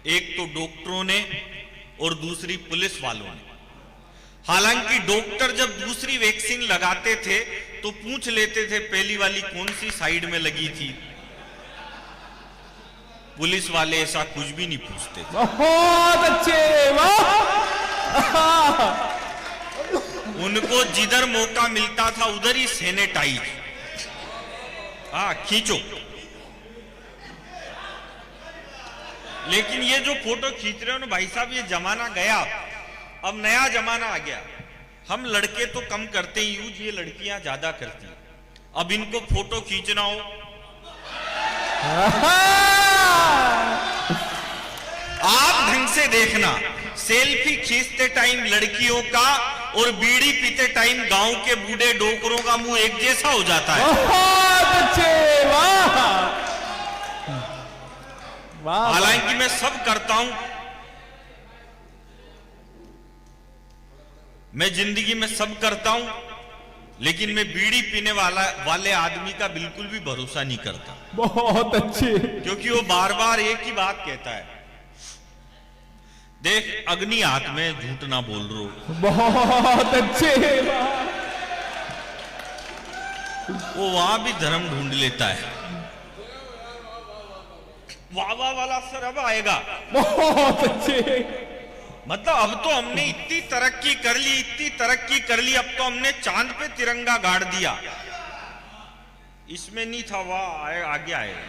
एक तो डॉक्टरों ने और दूसरी पुलिस वालों ने। हालांकि डॉक्टर जब दूसरी वैक्सीन लगाते थे तो पूछ लेते थे पहली वाली कौन सी साइड में लगी थी। पुलिस वाले ऐसा कुछ भी नहीं पूछते थे। बहुत अच्छे, वाह। उनको जिधर मौका मिलता था उधर ही सैनिटाइज, खींचो। लेकिन ये जो फोटो खींच रहे हो ना भाई साहब, ये जमाना गया, अब नया जमाना आ गया। हम लड़के तो कम करते ही यूज, ये लड़कियां ज्यादा करती हैं। अब इनको फोटो खींचना हो, आप ढंग से देखना, सेल्फी खींचते टाइम लड़कियों का और बीड़ी पीते टाइम गांव के बूढ़े डोकरों का मुंह एक जैसा हो जाता है। बहुत अच्छे, वाह वाह। हालांकि मैं सब करता हूं, मैं जिंदगी में सब करता हूं, लेकिन मैं बीड़ी पीने वाले आदमी का बिल्कुल भी भरोसा नहीं करता। बहुत अच्छे। क्योंकि वो बार बार एक ही बात कहता है, देख अग्नि हाथ में, झूठ ना बोल रो। बहुत अच्छे, वो वहां भी धर्म ढूंढ लेता है। वाह वाह वाला असर अब आएगा। बहुत अच्छे। मतलब अब तो हमने इतनी तरक्की कर ली, इतनी तरक्की कर ली, अब तो हमने चांद पे तिरंगा गाड़ दिया। इसमें नहीं था, वाह आगे आएगा।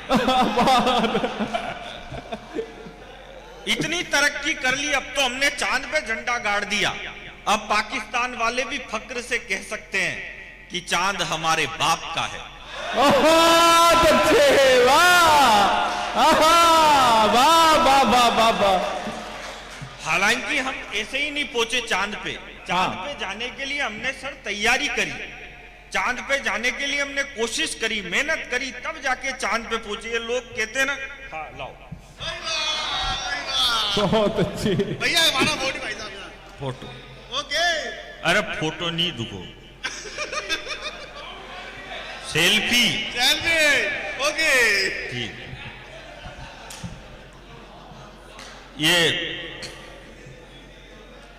इतनी तरक्की कर ली, अब तो हमने चांद पे झंडा गाड़ दिया। अब पाकिस्तान वाले भी फक्र से कह सकते हैं कि चांद हमारे बाप का है। बहुत अच्छे, वाह वाह वाह वाह वाह वाह। हालांकि हम ऐसे ही नहीं पहुंचे चांद पे। चांद पे जाने के लिए हमने सर तैयारी करी, चांद पे जाने के लिए हमने कोशिश करी, मेहनत करी, तब जाके चांद पे पहुंचे। ये लोग कहते हैं ना, हाँ लाओ बहुत अच्छे भैया, हमारा फोटो भाई साहब, फोटो। ओके। अरे फोटो नहीं, रुको, सेल्फी। Selfie, okay. ठीक। ये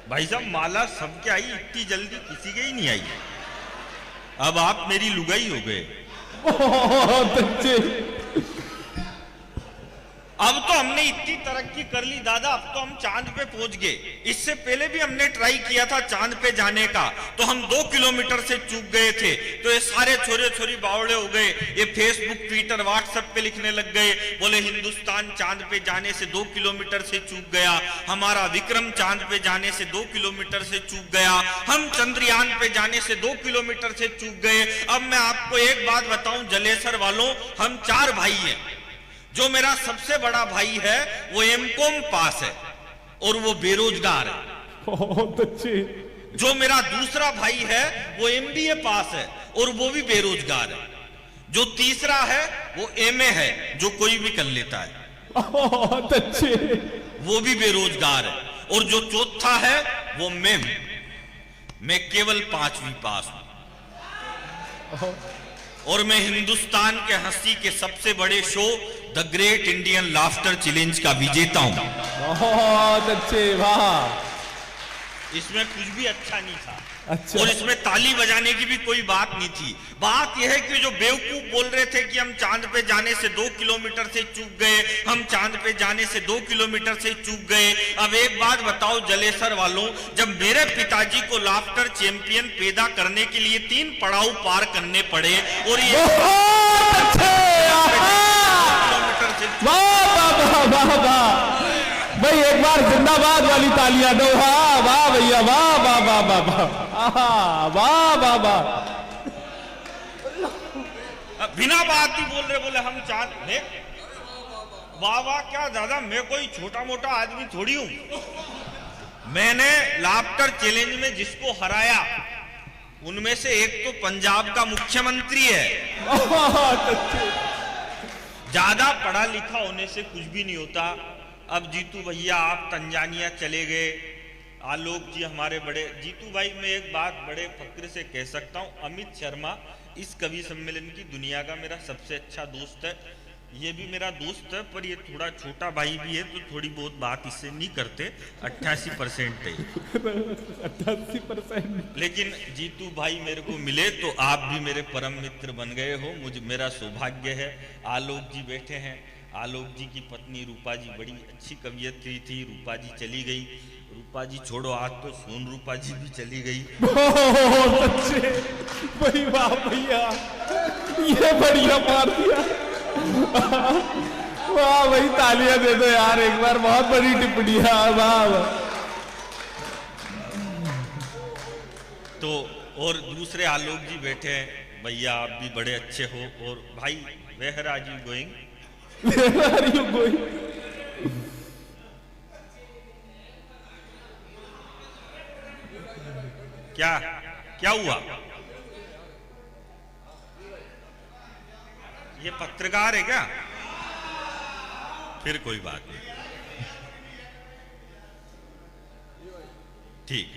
भाई साहब माला सबके आई, इतनी जल्दी किसी के ही नहीं आई। अब आप मेरी लुगाई हो गए। बहुत अच्छे। अब तो हमने इतनी तरक्की कर ली दादा, अब तो हम चांद पे पहुंच गए। इससे पहले भी हमने ट्राई किया था चांद पे जाने का, तो हम 2 किलोमीटर से चूक गए थे। तो ये सारे छोरे छोरी बावड़े हो गए, ये फेसबुक, ट्विटर, व्हाट्सएप पे लिखने लग गए, बोले हिंदुस्तान चांद पे जाने से 2 किलोमीटर से चूक गया, हमारा विक्रम चांद पे जाने से 2 किलोमीटर से चूक गया, हम चंद्रयान पे जाने से 2 किलोमीटर से चूक गए। अब मैं आपको एक बात बताऊं जलेसर वालों, हम 4 भाई हैं। जो मेरा सबसे बड़ा भाई है वो एमकॉम पास है और वो बेरोजगार है। बहुत अच्छे। जो मेरा दूसरा भाई है वो एमबीए पास है और वो भी बेरोजगार है। जो तीसरा है वो एमए है, जो कोई भी कर लेता है। बहुत अच्छे। वो भी बेरोजगार है। और जो चौथा है वो मैं केवल 5वीं पास हूं। और मैं हिंदुस्तान के हंसी के सबसे बड़े show the great Indian laughter challenge का विजेता हूं। बहुत अच्छे, वाह। इसमें कुछ भी अच्छा नहीं था। अच्छा। और इसमें ताली बजाने की भी कोई बात नहीं थी। बात यह है कि जो बेवकूफ बोल रहे थे कि हम चांद पे जाने से 2 किलोमीटर से चूक गए, हम चांद पे जाने से 2 किलोमीटर से चूक गए। अब एक बात बताओ जलेसर वालों, जब मेरे पिताजी को लाफ्टर चैंपियन पैदा करने के लिए 3 पड़ाव पार करने पड़े और ये किलोमीटर से, भाई एक बार जिंदाबाद वाली तालियां दो। वाह वाह भैया, वाह वाह वाह वाह वाह वाह वाह वाह। बिना बात ही बोल रहे, बोले हम चांद में। वाह वाह क्या दादा, मैं कोई छोटा मोटा आदमी थोड़ी हूं। मैंने लाफ्टर चैलेंज में जिसको हराया उनमें से एक तो पंजाब का मुख्यमंत्री है। ज्यादा पढ़ा लिखा होने से कुछ भी नहीं होता। अब जीतू भैया आप तंजानिया चले गए, आलोक जी हमारे बड़े, जीतू भाई मैं एक बात बड़े फक्र से कह सकता हूं, अमित शर्मा इस कवि सम्मेलन की दुनिया का मेरा सबसे अच्छा दोस्त है। ये भी मेरा दोस्त है, पर ये थोड़ा छोटा भाई भी है, तो थोड़ी बहुत बात इससे नहीं करते। 88% है। 88%। लेकिन जीतू भाई मेरे को मिले तो आप भी मेरे परम मित्र बन गए हो, मुझे मेरा सौभाग्य है। आलोक जी बैठे हैं, आलोक जी की पत्नी रूपा जी बड़ी अच्छी कवियत्री थी, रूपा जी चली गई। रूपा जी छोड़ो, आज तो सोन रूपा जी भी चली गई। सच्चे भाई, वाह भैया, ये बढ़िया मार दिया। वाह भाई, तालियां दे दो यार एक बार, बहुत बड़ी टिप्पणी है। वाह। तो और दूसरे आलोक जी बैठे हैं, भैया आप भी बड़े अच्छे हो। और भाई वेयर आर यू गोइंग? क्या क्या हुआ? ये पत्रकार है क्या? फिर कोई बात नहीं, ठीक।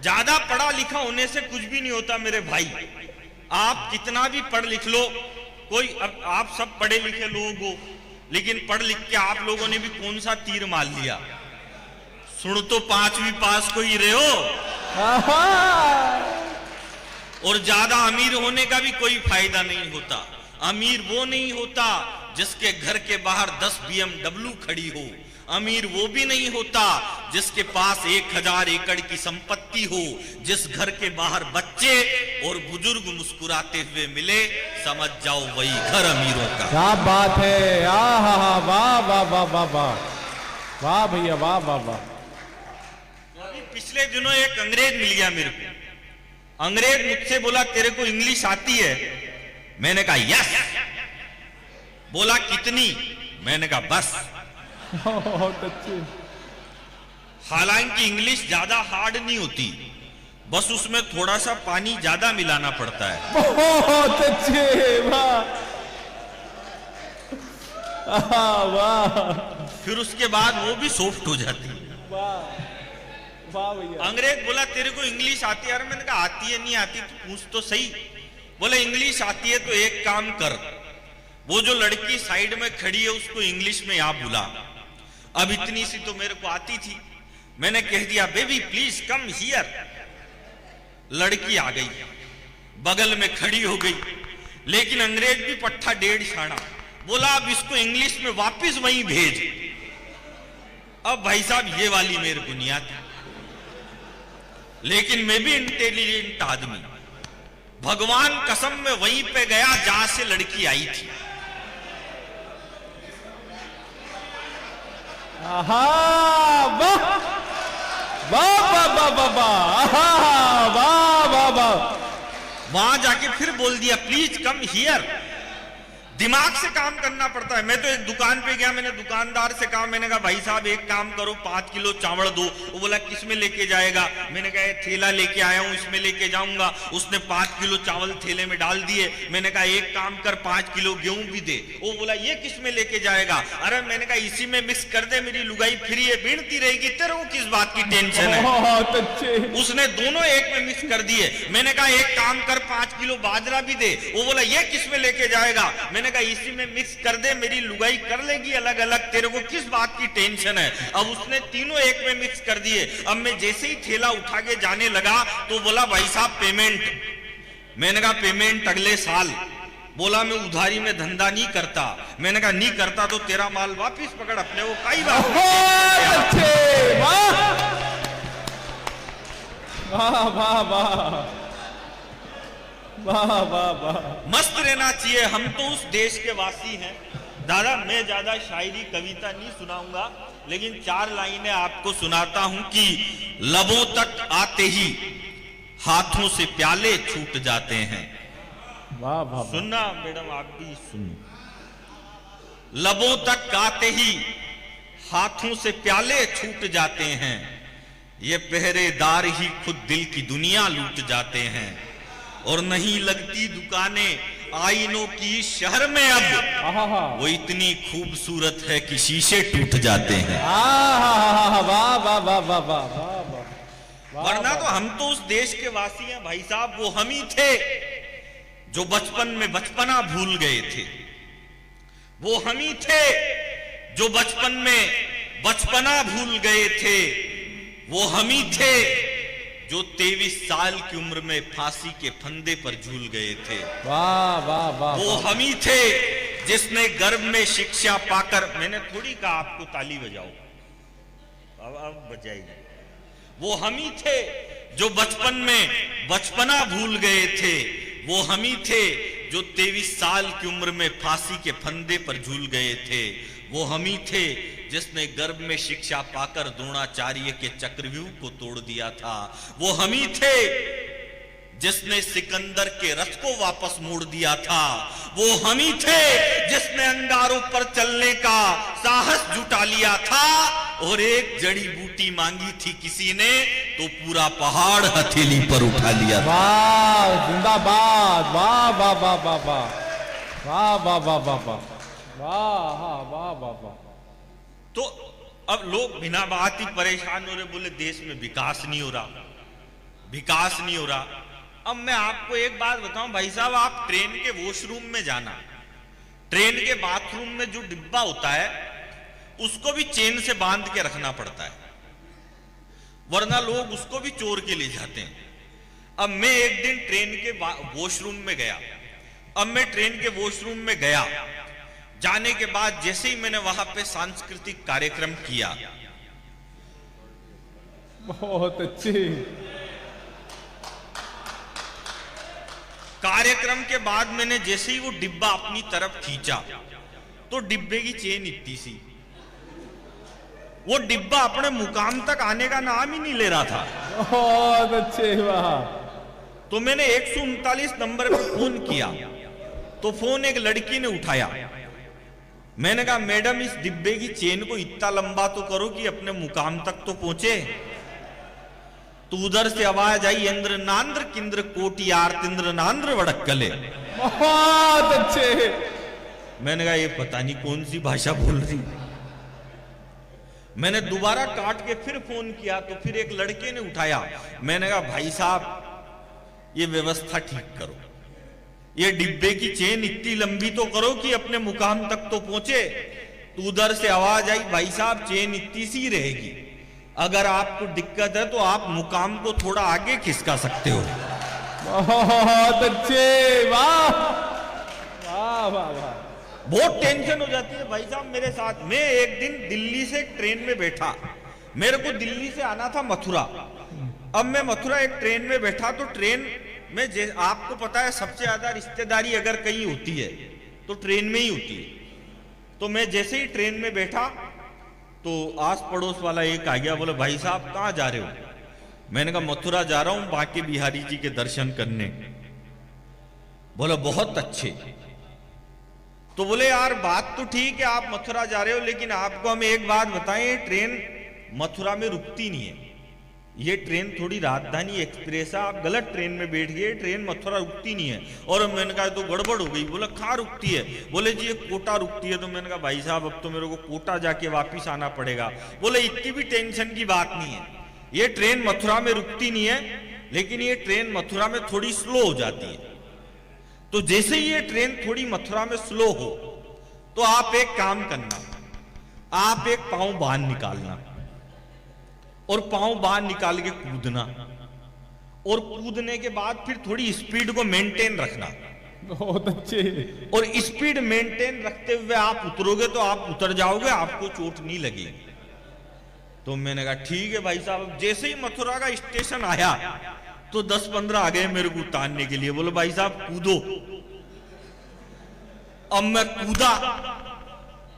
ज्यादा पढ़ा लिखा होने से कुछ भी नहीं होता मेरे भाई। आप कितना भी पढ़ लिख लो, कोई, अब आप सब पढ़े लिखे लोग हो, लेकिन पढ़ लिख के आप लोगों ने भी कौन सा तीर मार लिया? सुन तो 5वीं पास को ही रहे हो। और ज्यादा अमीर होने का भी कोई फायदा नहीं होता। अमीर वो नहीं होता जिसके घर के बाहर 10 BMW खड़ी हो। अमीर वो भी नहीं होता जिसके पास 1000 एकड़ की संपत्ति हो। जिस घर के बाहर बच्चे और बुजुर्ग मुस्कुराते हुए मिले, समझ जाओ वही घर अमीरों का। क्या बात है, वाह वाह वाह वाह वाह वाह वाह भैया, वाह वाह वाह। पिछले दिनों एक अंग्रेज मिल गया मेरे को। अंग्रेज मुझसे बोला तेरे को इंग्लिश आती है? मैंने कहा यस। बोला कितनी? मैंने कहा बस। बहुत अच्छे। हालांकि इंग्लिश ज्यादा हार्ड नहीं होती, बस उसमें थोड़ा सा पानी ज्यादा मिलाना पड़ता है। बहुत अच्छे, वाह वाह। फिर उसके बाद वो भी सॉफ्ट हो जाती है। वाह वाह भैया। अंग्रेज बोला तेरे को इंग्लिश आती है? अरे मैंने कहा आती है नहीं आती तो पूछ तो सही। बोले इंग्लिश आती है तो एक काम कर, वो जो लड़की साइड में खड़ी है उसको इंग्लिश में यहां बुला। अब इतनी सी तो मेरे को आती थी, मैंने कह दिया बेबी प्लीज कम हियर। लड़की आ गई, बगल में खड़ी हो गई, लेकिन अंग्रेज भी पट्टा 1.5 छाना। बोला अब इसको इंग्लिश में वापिस वहीं भेज। अब भाई साहब ये वाली मेरे को नहीं आती, लेकिन मैं भी इंटेलिजेंट आदमी। भगवान कसम में वहीं पे गया जहां से लड़की आई थी। वाह वाह वाह वाह वाह वाह वाह। वहां जाके फिर बोल दिया प्लीज कम हियर। दिमाग से काम करना पड़ता है। मैं तो एक दुकान पे गया, मैंने दुकानदार से कहा, मैंने कहा भाई साहब एक काम करो 5 किलो चावल दो। वो बोला किस में लेके जाएगा? मैंने कहा थैला लेके आया हूं, इसमें लेके जाऊंगा। उसने 5 किलो चावल थैले में डाल दिए। मैंने कहा एक काम कर 5 किलो गेहूं भी दे। वो बोला ये किस में लेके जाएगा? अरे मैंने कहा इसी में मिक्स कर दे, मेरी लुगाई फ्री है, बीनती रहेगी, तेरे को किस बात की टेंशन है? बहुत अच्छे। उसने दोनों एक में मिक्स कर दिए। मैंने कहा एक काम कर 5 किलो बाजरा भी दे। वो बोला ये किस में लेके जाएगा? मैंने कहा इसी में मिक्स कर दे, मेरी लुगाई कर लेगी अलग अलग, तेरे को किस बात की टेंशन है? अब उसने तीनों एक में मिक्स कर दिए। अब मैं जैसे ही थैला उठा के जाने लगा तो बोला भाई साहब पेमेंट। मैंने कहा पेमेंट अगले साल। बोला मैं उधारी में धंधा नहीं करता। मैंने कहा नहीं करता तो तेरा माल वापिस पकड़ अपने को, कई बात। वाह वाह वाह वाह वाह वाह। मस्त रहना चाहिए। हम तो उस देश के वासी हैं। दादा मैं ज्यादा शायरी कविता नहीं सुनाऊंगा, लेकिन 4 लाइनें आपको सुनाता हूं कि लबों तक आते ही हाथों से प्याले छूट जाते हैं। वाह वाह। सुनना मैडम, आप भी सुनो। लबों तक आते ही हाथों से प्याले छूट जाते हैं, ये पहरेदार ही खुद दिल की दुनिया लूट जाते हैं। और नहीं लगती दुकानें आईनों की शहर में अब, वो इतनी खूबसूरत है कि शीशे टूट जाते हैं। वाह वाह वाह वाह वाह वाह। वरना तो हम तो उस देश के वासी हैं भाई साहब। वो हम ही थे जो बचपन में बचपना भूल गए थे। वो हम ही थे जो बचपन में बचपना भूल गए थे। वो हम ही थे जो 23 साल की उम्र में फांसी के फंदे पर झूल गए थे। वाह वाह वाह। वो हम ही थे जिसने गर्भ में शिक्षा पाकर, मैंने थोड़ी कहा आपको ताली बजाओ, अब बजाइए। वो हम ही थे जो बचपन में बचपना भूल गए थे। वो हम ही थे जो 23 साल की उम्र में फांसी के फंदे पर झूल गए थे। वो हम ही थे जिसने गर्भ में शिक्षा पाकर द्रोणाचार्य के चक्रव्यूह को तोड़ दिया था। वो हम ही थे जिसने सिकंदर के रथ को वापस मोड़ दिया था। वो हम ही थे जिसने अंगारों पर चलने का साहस जुटा लिया था। और एक जड़ी बूटी मांगी थी किसी ने तो पूरा पहाड़ हथेली पर उठा लिया। वाह जिंदाबाद। वाह वाह वाह वाह वाह वाह वाह वाह वाह वाह वाह वाह वाह वाह। तो अब लोग बिना बात ही परेशान हो रहे, बोले देश में विकास नहीं हो रहा, विकास नहीं हो रहा। अब मैं आपको एक बात बताऊं भाई साहब, आप ट्रेन के वॉशरूम में जाना, ट्रेन के बाथरूम में जो डिब्बा होता है उसको भी चेन से बांध के रखना पड़ता है, वरना लोग उसको भी चोर के ले जाते हैं। अब मैं एक दिन ट्रेन के वॉशरूम में गया। अब मैं ट्रेन के वॉशरूम में गया, जाने के बाद जैसे ही मैंने वहां पे सांस्कृतिक कार्यक्रम किया, बहुत अच्छी। कार्यक्रम के बाद मैंने जैसे ही वो डिब्बा अपनी तरफ खींचा तो डिब्बे की चेन इतनी सी, वो डिब्बा अपने मुकाम तक आने का नाम ही नहीं ले रहा था। बहुत अच्छे। वाह। तो मैंने 139 नंबर पर फोन किया तो फोन एक लड़की ने उठाया। मैंने कहा मैडम इस डिब्बे की चेन को इतना लंबा तो करो कि अपने मुकाम तक तो पहुंचे। तो उधर से आवाज आई, इंद्र नांद्र किंद्र कोटियार तिंद्र नांद्र वड़क्कले। बहुत अच्छे। मैंने कहा ये पता नहीं कौन सी भाषा बोल रही। मैंने दोबारा काट के फिर फोन किया तो फिर एक लड़के ने उठाया। मैंने कहा भाई साहब ये व्यवस्था ठीक करो, ये डिब्बे की चेन इतनी लंबी तो करो कि अपने मुकाम तक तो पहुंचे। तो उधर से आवाज आई, भाई साहब चेन इतनी सी रहेगी, अगर आपको दिक्कत है तो आप मुकाम को थोड़ा आगे खिसका सकते हो। बहुत अच्छे। वाह वाह वाह वाह। बहुत टेंशन हो जाती है भाई साहब मेरे साथ। मैं एक दिन दिल्ली से ट्रेन में बैठा, मेरे को दिल्ली से आना था मथुरा। अब मैं मथुरा एक ट्रेन में बैठा तो ट्रेन में आपको पता है सबसे ज्यादा रिश्तेदारी अगर कहीं होती है तो ट्रेन में ही होती है। तो मैं जैसे ही ट्रेन में बैठा तो आस पड़ोस वाला एक आ गया, बोले भाई साहब कहाँ जा रहे हो? मैंने कहा मथुरा जा रहा हूं बांके बिहारी जी के दर्शन करने। बोले बहुत अच्छे। तो बोले यार बात तो ठीक है आप मथुरा जा रहे हो, लेकिन आपको हम एक बात बताएं, ये ट्रेन मथुरा में रुकती नहीं है, ये ट्रेन थोड़ी राजधानी एक्सप्रेस है, आप गलत ट्रेन में बैठ गए, ट्रेन मथुरा रुकती नहीं है। और मैंने कहा तो गड़बड़ हो गई। बोला कहाँ रुकती है? बोले जी ये कोटा रुकती है। तो मैंने कहा भाई साहब अब तो मेरे को कोटा जाके वापिस आना पड़ेगा। बोले इतनी भी टेंशन की बात नहीं है, ये ट्रेन मथुरा में रुकती नहीं है, लेकिन ये ट्रेन मथुरा में थोड़ी स्लो हो जाती है। तो जैसे ही ये ट्रेन थोड़ी मथुरा में स्लो हो तो आप एक काम करना, आप एक पांव बाहर निकालना और पांव बाहर निकाल के कूदना, और कूदने के बाद फिर थोड़ी स्पीड को मेंटेन रखना। बहुत अच्छे। और स्पीड मेंटेन रखते हुए आप उतरोगे तो आप उतर जाओगे, आपको चोट नहीं लगेगी। तो मैंने कहा ठीक है भाई साहब। जैसे ही मथुरा का स्टेशन आया तो 10-15 आ गए मेरे को उतारने के लिए। बोलो भाई साहब कूदो। अब मैं कूदा,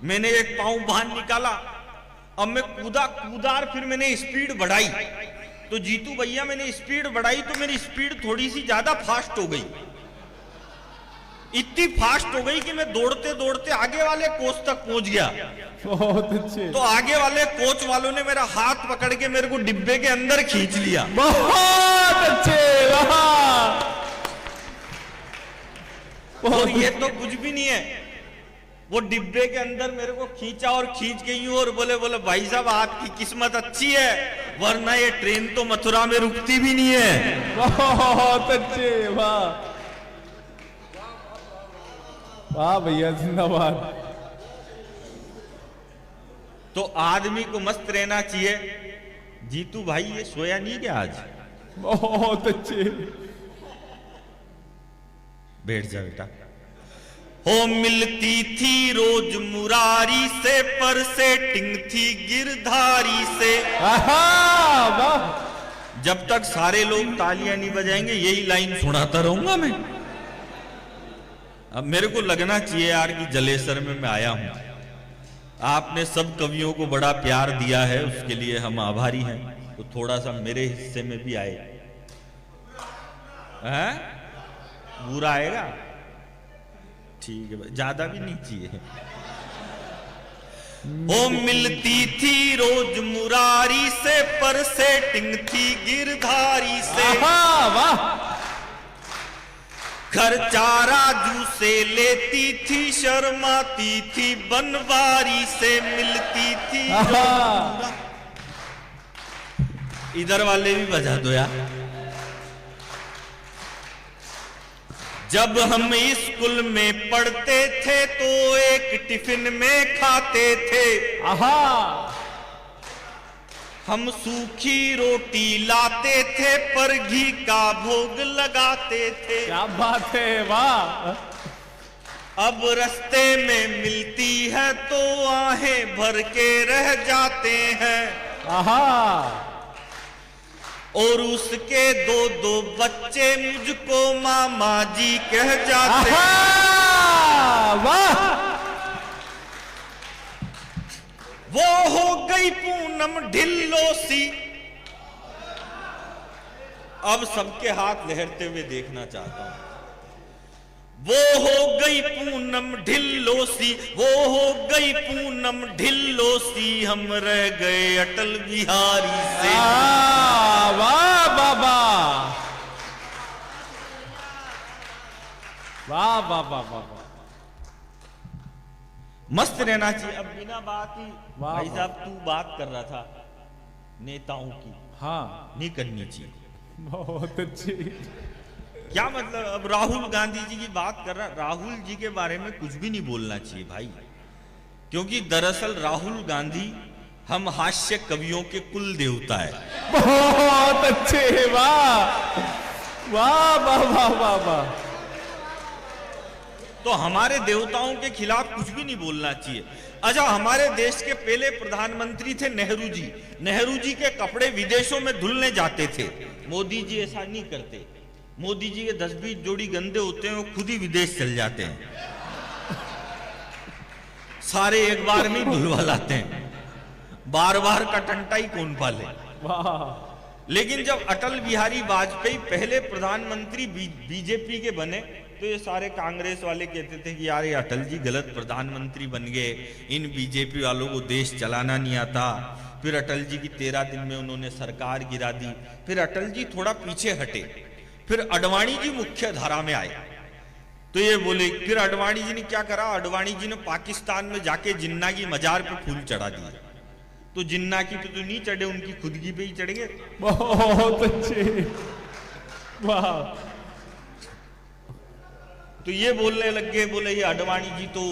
मैंने एक पांव बाहर निकाला, अब मैं कूदा और फिर मैंने स्पीड बढ़ाई। तो जीतू भैया मैंने स्पीड बढ़ाई तो मेरी स्पीड थोड़ी सी ज्यादा फास्ट हो गई, इतनी फास्ट हो गई कि मैं दौड़ते दौड़ते आगे वाले कोच तक पहुंच गया। बहुत अच्छे। तो आगे वाले कोच वालों ने मेरा हाथ पकड़ के मेरे को डिब्बे के अंदर खींच लिया। बहुत अच्छे। वाह। और ये तो कुछ भी नहीं है, वो डिब्बे के अंदर मेरे को खींचा और खींच के यूं और बोले भाई साहब आपकी किस्मत अच्छी है, वरना ये ट्रेन तो मथुरा में रुकती भी नहीं है। बहुत अच्छे। वाह वाह भैया जिंदाबाद। तो आदमी को मस्त रहना चाहिए। जीतू भाई ये सोया नहीं क्या आज? बहुत अच्छे। बैठ जा बेटा। हो मिलती थी रोज मुरारी से, पर सेटिंग थी गिरधारी से। वाह। जब तक सारे लोग तालियां नहीं बजाएंगे यही लाइन सुनाता रहूंगा मैं। अब मेरे को लगना चाहिए यार कि जलेसर में मैं आया हूं। आपने सब कवियों को बड़ा प्यार दिया है, उसके लिए हम आभारी हैं। तो थोड़ा सा मेरे हिस्से में भी आए। हैं? बुरा आएगा? ठीक है भाई, ज्यादा भी नहीं चाहिए। ओ मिलती थी रोज मुरारी से, पर सेटिंग थी गिरधारी से। वाह। खर्चा राजू से लेती थी, शर्माती थी बनवारी से। मिलती थी इधर वाले भी बजा दो यार। जब हम स्कूल में पढ़ते थे तो एक टिफिन में खाते थे। हम सूखी रोटी लाते थे, पर घी का भोग लगाते थे। क्या बात है, वाह। अब रास्ते में मिलती है तो आहें भर के रह जाते हैं। और उसके दो दो बच्चे मुझको मामा जी कह जाते। वाह। वो हो गई पूनम ढिल्लो सी। अब सबके हाथ लहरते हुए देखना चाहता हूं। वो हो गई पूनम ढिल्लो सी, वो हो गई पूनम ढिल्लो सी। हम रह गए अटल बिहारी से। वाह बाबा, वाह वाह वाह वाह। मस्त रहना चाहिए। अब बिना बात ही वाह, भाई वाह। साहब तू बात कर रहा था नेताओं की, हाँ नहीं करनी चाहिए। बहुत अच्छी। क्या मतलब? अब राहुल गांधी जी की बात कर रहा, राहुल जी के बारे में कुछ भी नहीं बोलना चाहिए भाई, क्योंकि दरअसल राहुल गांधी हम हास्य कवियों के कुल देवता है। बहुत अच्छे, वाह वाह वाह वाह वाह वाह। तो हमारे देवताओं के खिलाफ कुछ भी नहीं बोलना चाहिए। अच्छा, हमारे देश के पहले प्रधानमंत्री थे नेहरू जी। नेहरू जी के कपड़े विदेशों में धुलने जाते थे। मोदी जी ऐसा नहीं करते। मोदी जी के 10-20 जोड़ी गंदे होते हैं, वो खुद ही विदेश चल जाते हैं, सारे एक बार में धुलवा लाते हैं। बार बार का टंटा ही कौन पाले। वाह। लेकिन जब अटल बिहारी वाजपेयी पहले प्रधानमंत्री बीजेपी के बने, तो ये सारे कांग्रेस वाले कहते थे कि यार ये अटल जी गलत प्रधानमंत्री बन गए, इन बीजेपी वालों को देश चलाना नहीं आता। फिर अटल जी की 13 दिन में उन्होंने सरकार गिरा दी। फिर अटल जी थोड़ा पीछे हटे, फिर अडवाणी जी मुख्य धारा में आए। तो ये बोले, फिर अडवाणी जी ने क्या करा? अडवाणी जी ने पाकिस्तान में जाके जिन्ना की मजार पे फूल चढ़ा दिए। तो जिन्ना की पे तो नहीं चढ़े, उनकी खुद की पे ही चढ़ गए। बहुत अच्छे, वाह। तो ये बोलने लग गए, बोले ये अडवाणी जी तो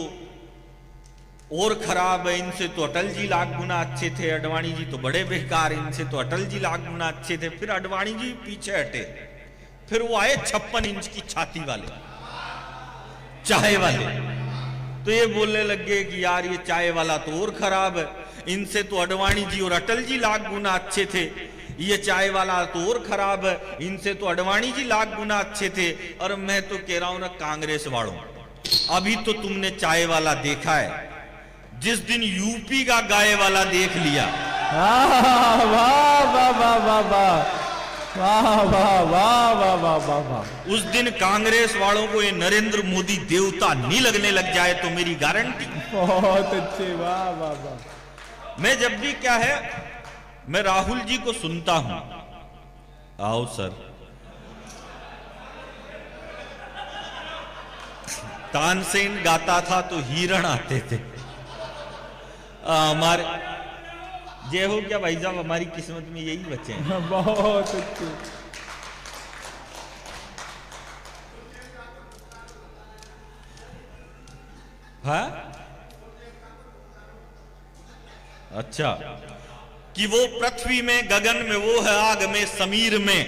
और खराब है, इनसे तो अटल जी लाख गुना अच्छे थे। अडवाणी जी तो बड़े बेकार, इनसे तो अटल जी लाख गुना अच्छे थे। फिर अडवाणी जी पीछे हटे, फिर वो आए 56 इंच की छाती वाले, चाय वाले। तो ये बोलने लग गए कि यार ये चाय वाला तो और खराब है, इनसे तो अडवाणी जी और अटल जी लाख गुना अच्छे थे। ये चाय वाला तो और खराब है, इनसे तो अडवाणी जी लाख गुना अच्छे थे। और मैं तो कह रहा हूं ना कांग्रेस वालों, अभी तो तुमने चाय वाला देखा है, जिस दिन यूपी का गाय वाला देख लिया। वाह वाह वाह वाह वाह वाह वाह वाह वाह वाह वाह वाह वाह। उस दिन कांग्रेस वालों को ये नरेंद्र मोदी देवता नहीं लगने लग जाए तो मेरी गारंटी। बहुत अच्छे, वाह वाह वाह। मैं जब भी क्या है, मैं राहुल जी को सुनता हूं, आओ सर, तानसेन गाता था तो हिरण आते थे। हमारे जय हो क्या भाई साहब, हमारी किस्मत में यही बच्चे हैं। बहुत अच्छे। हाँ अच्छा, कि वो पृथ्वी में, गगन में, वो है आग में, समीर में,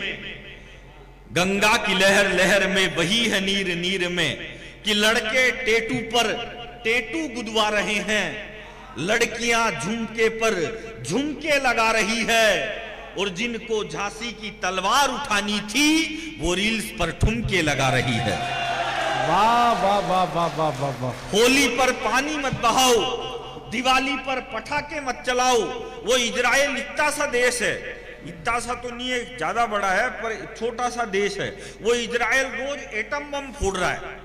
गंगा की लहर लहर में, वही है नीर नीर में, कि लड़के टेटू पर टेटू गुदवा रहे हैं, लड़कियां झुमके पर झुमके लगा रही है, और जिनको झांसी की तलवार उठानी थी वो रील्स पर ठुमके लगा रही है। वाह वाह वाह वाह वाह वाह वाह। होली पर पानी मत बहाओ, दिवाली पर पटाखे मत चलाओ। वो इजराइल इतना सा देश है, इतना सा तो नहीं है, ज्यादा बड़ा है पर छोटा सा देश है। वो इजराइल रोज एटम बम फोड़ रहा है।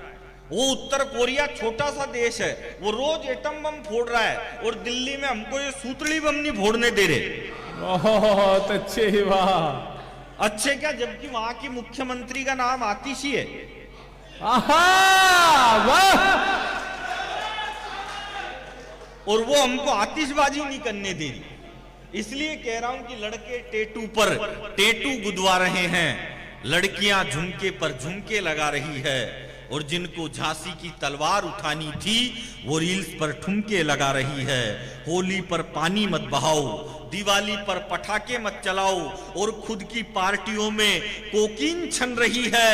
वो उत्तर कोरिया छोटा सा देश है, वो रोज एटम बम फोड़ रहा है, और दिल्ली में हमको ये सूतली बम नहीं फोड़ने दे रहे। बहुत अच्छे, वाह। अच्छे क्या, जबकि वहां की मुख्यमंत्री का नाम आतिशी है। आहा, वाह। और वो हमको आतिशबाजी नहीं करने दे रही। इसलिए कह रहा हूं कि लड़के टेटू पर टेटू गुदवा रहे हैं, लड़कियां झुमके पर झुमके लगा रही है, और जिनको झांसी की तलवार उठानी थी वो रील्स पर ठुमके लगा रही है। होली पर पानी मत बहाओ, दिवाली पर पटाखे मत चलाओ, और खुद की पार्टियों में कोकीन छन रही है।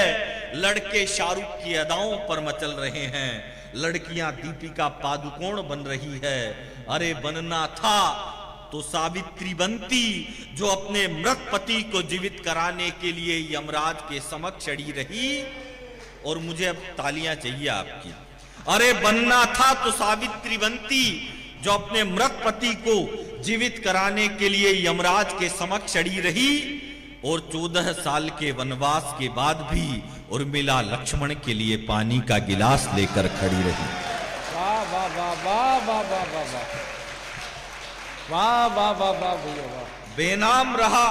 लड़के शाहरुख की अदाओं पर मचल रहे हैं, लड़कियां दीपिका पादुकोण बन रही है। अरे बनना था तो सावित्री बनती, जो अपने मृत पति को जीवित कराने के लिए यमराज के समक्ष अड़ी रही। और मुझे अब तालियां चाहिए आपकी। अरे बनना था तो सावित्री बनती, जो अपने मृत पति को जीवित कराने के लिए यमराज के समक्ष अड़ी रही, और 14 साल के वनवास के बाद भी उर्मिला लक्ष्मण के लिए पानी का गिलास लेकर खड़ी रही। वाह वाह वाह वाह वाह वाह वाह वाह वाह वाह वाह वाह भैया वाह। बेनाम रहा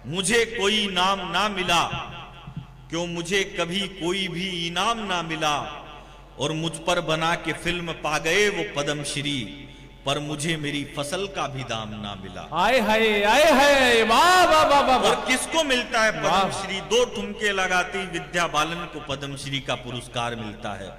मुझे कोई नाम ना मिला, क्यों मुझे कभी कोई भी इनाम ना मिला, और मुझ पर बना के फिल्म पा गए वो पद्मश्री, पर मुझे मेरी फसल का भी दाम ना मिला। आए हाय आए हाय, वाह वाह वाह वाह। और किसको मिलता है पद्मश्री? 2 ठुमके लगाती विद्या बालन को पद्मश्री का पुरस्कार मिलता है,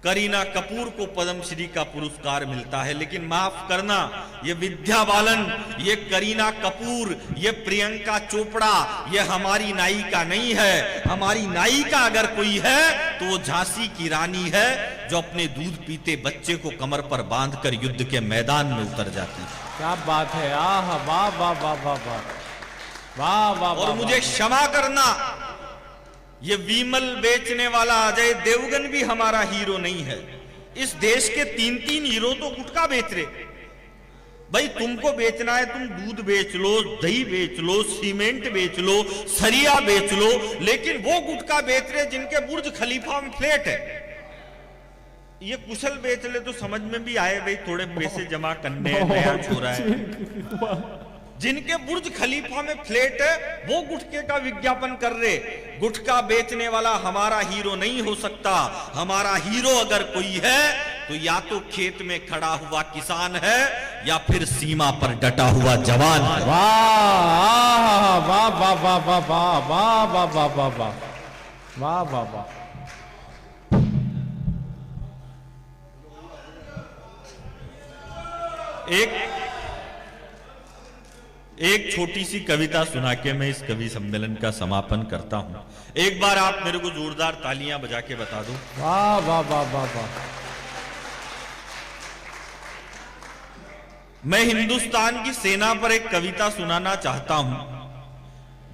करीना कपूर को पद्मश्री का पुरस्कार मिलता है। लेकिन माफ करना, ये विद्या बालन, ये करीना कपूर, ये प्रियंका चोपड़ा, ये हमारी नायिका नहीं है। हमारी नायिका अगर कोई है तो वो झांसी की रानी है, जो अपने दूध पीते बच्चे को कमर पर बांधकर युद्ध के मैदान में उतर जाती है। क्या बात है, आह वाह वाह वाह वाह वाह वाह वाह। और मुझे क्षमा करना, ये विमल बेचने वाला अजय देवगन भी हमारा हीरो नहीं है। इस देश के 3 हीरो तो गुटखा बेच रहे। भाई तुमको बेचना है, तुम दूध बेच लो, दही बेच लो, सीमेंट बेच लो, सरिया बेच लो, लेकिन वो गुटखा बेच रहे जिनके बुर्ज खलीफा में फ्लैट है। ये कुशल बेच ले तो समझ में भी आए, भाई थोड़े पैसे जमा करने, नया छोरा है। जिनके बुर्ज खलीफा में फ्लैट है वो गुटखे का विज्ञापन कर रहे। गुटखा बेचने वाला हमारा हीरो नहीं हो सकता। हमारा हीरो अगर कोई है तो या तो खेत में खड़ा हुआ किसान है, या फिर सीमा पर डटा हुआ जवान है। वाह वाह वाह वाह वाह वाह वाह वाह वाह वाह वाह वाह वाह वाह। एक छोटी सी कविता सुना के मैं इस कवि सम्मेलन का समापन करता हूं। एक बार आप मेरे को जोरदार तालियां बजा के बता दो। वाह वाह वाह वाह वाह। मैं हिंदुस्तान की सेना पर एक कविता सुनाना चाहता हूं।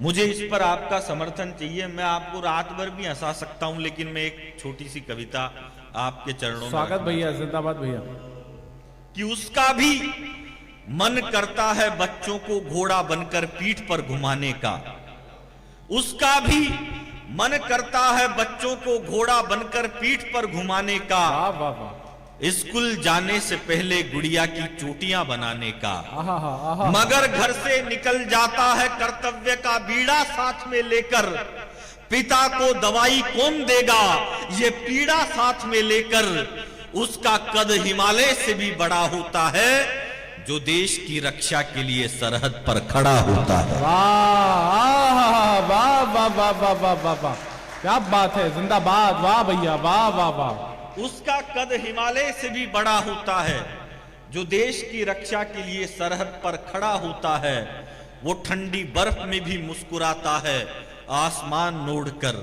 मुझे इस पर आपका समर्थन चाहिए। मैं आपको रात भर भी हंसा सकता हूं, लेकिन मैं एक छोटी सी कविता आपके चरणों में। स्वागत भैया, जिंदाबाद भैया। कि उसका भी मन करता है बच्चों को घोड़ा बनकर पीठ पर घुमाने का। उसका भी मन करता है बच्चों को घोड़ा बनकर पीठ पर घुमाने का। वाह वाह वाह। स्कूल जाने से पहले गुड़िया की चोटियां बनाने का। आहा आहा। मगर घर से निकल जाता है कर्तव्य का बीड़ा साथ में लेकर। पिता को दवाई कौन देगा ये पीड़ा साथ में लेकर। उसका कद हिमालय से भी बड़ा होता है, जो देश की रक्षा के लिए सरहद पर खड़ा होता है। वाह वाह वाह वाह वाह वाह वाह वाह, क्या बात है, जिंदाबाद। वाह भैया, वाह वाह वाह। उसका कद हिमालय से भी बड़ा होता है, जो देश की रक्षा के लिए सरहद पर खड़ा होता है, वो ठंडी बर्फ में भी मुस्कुराता है आसमान नोड़कर,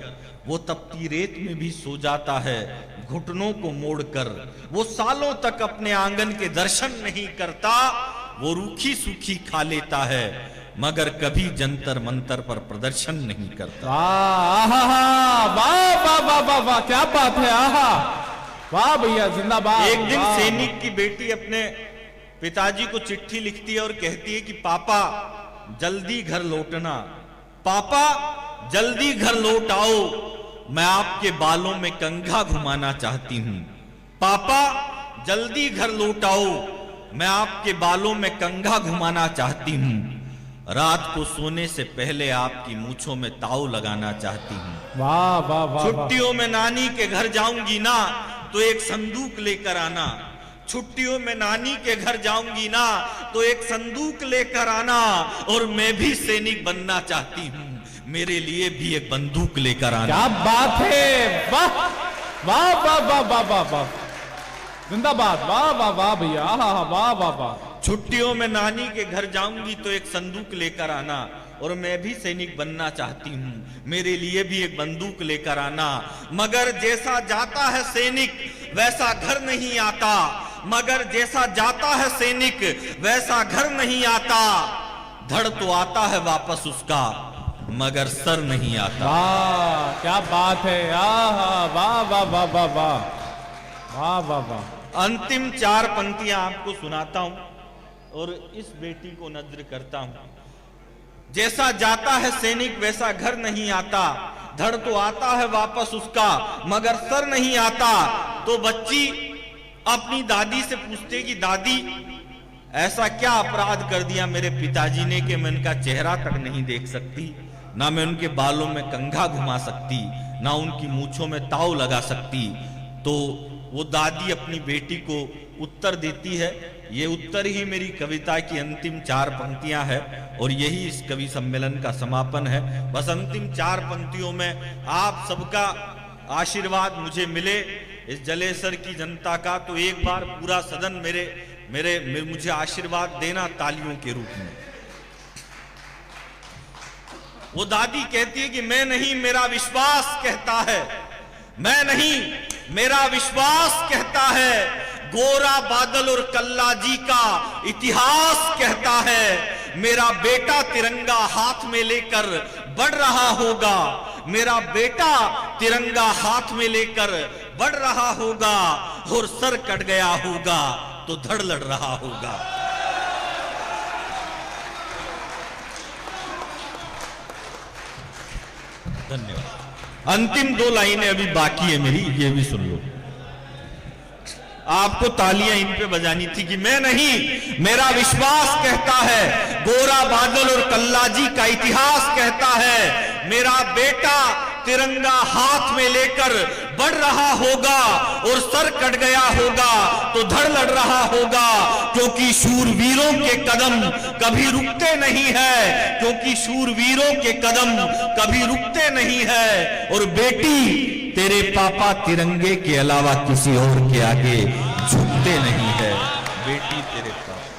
वो तपती रेत में भी सो जाता है घुटनों को मोड़कर, वो सालों तक अपने आंगन के दर्शन नहीं करता, वो रूखी सूखी खा लेता है मगर कभी जंतर मंतर पर प्रदर्शन नहीं करता। वाह वाह वाह वाह वाह, क्या बात है, आहा वाह भैया, जिंदाबाद। एक दिन वाह। सैनिक की बेटी अपने पिताजी को चिट्ठी लिखती है और कहती है कि पापा जल्दी घर लौटना, पापा जल्दी घर लौट आओ, मैं आपके बालों में कंघा घुमाना चाहती हूं, पापा जल्दी घर लौट आओ, मैं आपके बालों में कंघा घुमाना चाहती हूं, रात को सोने से पहले आपकी मूंछों में ताव लगाना चाहती हूं। वाह वाह वाह। छुट्टियों में नानी के घर जाऊंगी ना तो एक संदूक लेकर आना, छुट्टियों में नानी के घर जाऊंगी ना तो एक संदूक लेकर आना, और मैं भी सैनिक बनना चाहती हूं, मेरे लिए भी एक बंदूक लेकर आना। क्या बात है, वाह वाह वाह वाह वाह वाह वाह, जिंदाबाद, वाह वाह वाह भैया, आहा वाह वाह वाह। छुट्टियों में नानी के घर जाऊंगी तो एक संदूक लेकर आना, और मैं भी सैनिक बनना चाहती हूं, मेरे लिए भी एक बंदूक लेकर आना, मगर जैसा जाता है सैनिक वैसा घर नहीं आता, मगर जैसा जाता है सैनिक वैसा घर नहीं आता, धड़ तो आता है वापस उसका मगर सर नहीं आता। वाह क्या बात है, आहा वाह वाह वाह वाह वाह वाह वाह वाह। अंतिम 4 पंक्तियां आपको सुनाता हूं और इस बेटी को नजर करता हूं। जैसा जाता है सैनिक वैसा घर नहीं आता, धड़ तो आता है वापस उसका मगर सर नहीं आता। तो बच्ची अपनी दादी से पूछते कि दादी ऐसा क्या अपराध कर दिया मेरे पिताजी ने कि मैं उनका चेहरा तक नहीं देख सकती, ना मैं उनके बालों में कंघा घुमा सकती, ना उनकी मूंछों में ताव लगा सकती। तो वो दादी अपनी बेटी को उत्तर देती है, ये उत्तर ही मेरी कविता की अंतिम 4 पंक्तियां है और यही इस कवि सम्मेलन का समापन है। बस अंतिम 4 पंक्तियों में आप सबका आशीर्वाद मुझे मिले, इस जलेसर की जनता का, तो एक बार पूरा सदन मेरे मुझे आशीर्वाद देना तालियों के रूप में। वो दादी कहती है कि मैं नहीं मेरा विश्वास कहता है, मैं नहीं मेरा विश्वास कहता है, गोरा बादल और कल्ला जी का इतिहास कहता है, मेरा बेटा तिरंगा हाथ में लेकर बढ़ रहा होगा, मेरा बेटा तिरंगा हाथ में लेकर बढ़ रहा होगा, और सर कट गया होगा तो धड़ लड़ रहा होगा। धन्यवाद। अंतिम 2 लाइनें अभी बाकी है मेरी, ये भी सुन लो। आपको तालियां इन पे बजानी थी कि मैं नहीं मेरा विश्वास कहता है, गोरा बादल और कल्ला जी का इतिहास कहता है, मेरा बेटा तिरंगा हाथ में लेकर बढ़ रहा होगा और सर कट गया होगा तो धड़ लड़ रहा होगा, क्योंकि शूरवीरों के कदम कभी रुकते नहीं है, क्योंकि शूरवीरों के कदम कभी रुकते नहीं है। और बेटी तेरे पापा तिरंगे के अलावा किसी और के आगे झुकते नहीं है, बेटी तेरे पापा।